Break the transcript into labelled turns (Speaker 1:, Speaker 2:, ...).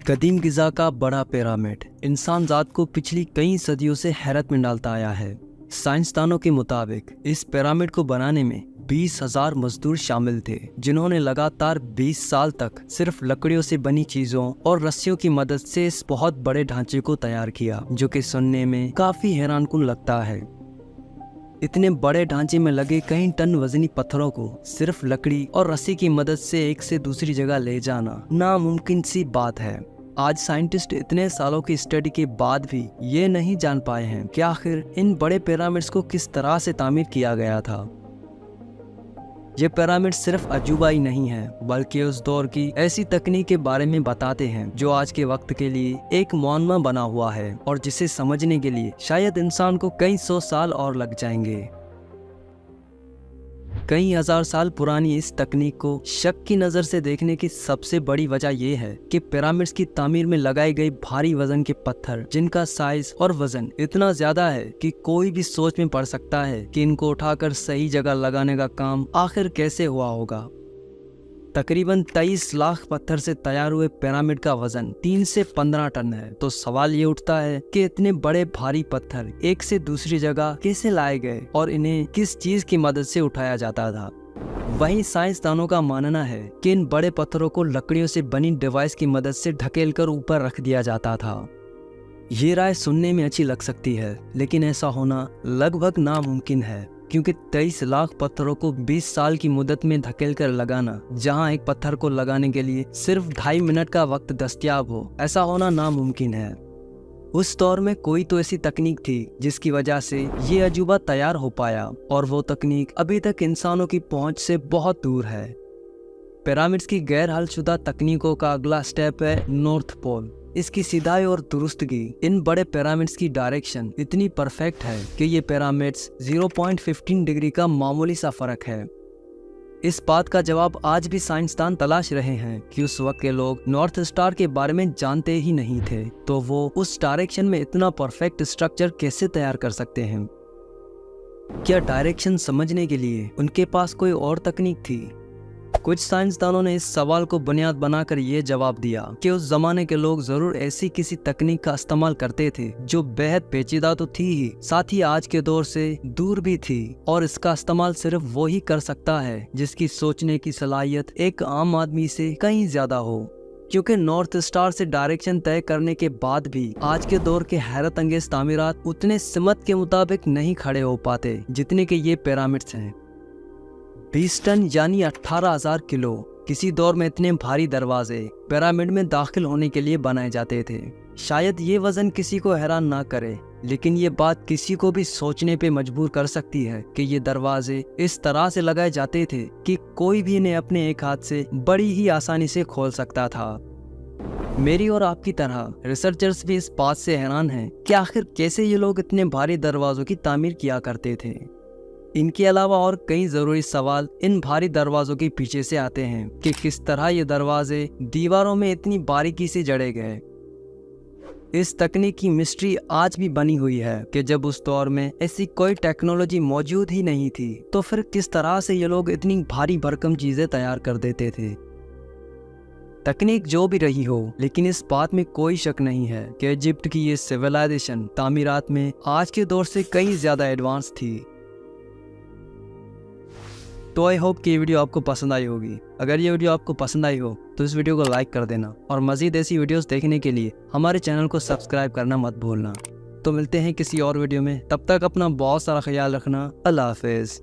Speaker 1: कदीम गिज़ा का बड़ा पिरामिड इंसान ज़ात को पिछली कई सदियों से हैरत में डालता आया है। साइंसदानों के मुताबिक इस पिरामिड को बनाने में 20,000 मजदूर शामिल थे, जिन्होंने लगातार 20 साल तक सिर्फ लकड़ियों से बनी चीजों और रस्सियों की मदद से इस बहुत बड़े ढांचे को तैयार किया, जो कि सुनने में काफी हैरानकुन लगता है। इतने बड़े ढांचे में लगे कई टन वजनी पत्थरों को सिर्फ लकड़ी और रस्सी की मदद से एक से दूसरी जगह ले जाना नामुमकिन सी बात है। आज साइंटिस्ट इतने सालों की स्टडी के बाद भी ये नहीं जान पाए हैं कि आखिर इन बड़े पिरामिड्स को किस तरह से तामीर किया गया था। ये पिरामिड सिर्फ अजूबा ही नहीं है, बल्कि उस दौर की ऐसी तकनीक के बारे में बताते हैं जो आज के वक्त के लिए एक मुअम्मा बना हुआ है और जिसे समझने के लिए शायद इंसान को कई सौ साल और लग जाएंगे। कई हजार साल पुरानी इस तकनीक को शक की नजर से देखने की सबसे बड़ी वजह यह है कि पिरामिड्स की तामीर में लगाए गए भारी वजन के पत्थर, जिनका साइज और वजन इतना ज्यादा है कि कोई भी सोच में पड़ सकता है कि इनको उठाकर सही जगह लगाने का काम आखिर कैसे हुआ होगा। तकरीबन 23 लाख पत्थर से तैयार हुए पिरामिड का वजन 3 से 15 टन है। तो सवाल ये उठता है कि इतने बड़े भारी पत्थर एक से दूसरी जगह कैसे लाए गए और इन्हें किस चीज की मदद से उठाया जाता था। वहीं साइंसदानों का मानना है कि इन बड़े पत्थरों को लकड़ियों से बनी डिवाइस की मदद से ढकेलकर ऊपर रख दिया जाता था। ये राय सुनने में अच्छी लग सकती है, लेकिन ऐसा होना लगभग नामुमकिन है, क्योंकि 23 लाख पत्थरों को 20 साल की मुद्दत में धकेल कर लगाना, जहां एक पत्थर को लगाने के लिए सिर्फ 2.5 मिनट का वक्त दस्तयाब हो, ऐसा होना नामुमकिन है। उस दौर में कोई तो ऐसी तकनीक थी जिसकी वजह से ये अजूबा तैयार हो पाया, और वो तकनीक अभी तक इंसानों की पहुंच से बहुत दूर है। पिरामिड्स की गैर हलशुदा तकनीकों का अगला स्टेप है नॉर्थ पोल। इसकी सिधाई और दुरुस्तगी इन बड़े पिरामिड्स की डायरेक्शन इतनी परफेक्ट है कि ये पिरामिड्स 0.15 डिग्री का मामूली सा फर्क है। इस बात का जवाब आज भी साइंसदान तलाश रहे हैं कि उस वक्त के लोग नॉर्थ स्टार के बारे में जानते ही नहीं थे, तो वो उस डायरेक्शन में इतना परफेक्ट स्ट्रक्चर कैसे तैयार कर सकते हैं। क्या डायरेक्शन समझने के लिए उनके पास कोई और तकनीक थी? कुछ साइंसदानों ने इस सवाल को बुनियाद बनाकर ये जवाब दिया कि उस जमाने के लोग जरूर ऐसी किसी तकनीक का इस्तेमाल करते थे जो बेहद पेचीदा तो थी ही, साथ ही आज के दौर से दूर भी थी, और इसका इस्तेमाल सिर्फ वो ही कर सकता है जिसकी सोचने की सलाहियत एक आम आदमी से कहीं ज्यादा हो। क्योंकि नॉर्थ स्टार से डायरेक्शन तय करने के बाद भी आज के दौर के हैरत अंगेज तामीरात उतने सिमत के मुताबिक नहीं खड़े हो पाते जितने के ये पिरामिड्स हैं। 20 टन यानी 18,000 किलो। किसी दौर में इतने भारी दरवाजे पिरामिड में दाखिल होने के लिए बनाए जाते थे। शायद ये वजन किसी को हैरान ना करे, लेकिन ये बात किसी को भी सोचने पे मजबूर कर सकती है कि ये दरवाजे इस तरह से लगाए जाते थे कि कोई भी इन्हें अपने एक हाथ से बड़ी ही आसानी से खोल सकता था। मेरी और आपकी तरह रिसर्चर्स भी इस बात से हैरान हैं कि आखिर कैसे ये लोग इतने भारी दरवाजों की तामीर किया करते थे। इनके अलावा और कई जरूरी सवाल इन भारी दरवाजों के पीछे से आते हैं कि किस तरह ये दरवाजे दीवारों में इतनी बारीकी से जड़े गए। इस तकनीक की मिस्ट्री आज भी बनी हुई है कि जब उस दौर में ऐसी कोई टेक्नोलॉजी मौजूद ही नहीं थी, तो फिर किस तरह से ये लोग इतनी भारी भरकम चीजें तैयार कर देते थे। तकनीक जो भी रही हो, लेकिन इस बात में कोई शक नहीं है कि इजिप्ट की ये सिविलाइजेशन तामीरात में आज के दौर से कई ज्यादा एडवांस थी। तो आई होप कि ये वीडियो आपको पसंद आई होगी। अगर ये वीडियो आपको पसंद आई हो तो इस वीडियो को लाइक कर देना, और मज़ीद ऐसी वीडियोस देखने के लिए हमारे चैनल को सब्सक्राइब करना मत भूलना। तो मिलते हैं किसी और वीडियो में, तब तक अपना बहुत सारा ख्याल रखना। अल्लाह हाफिज़।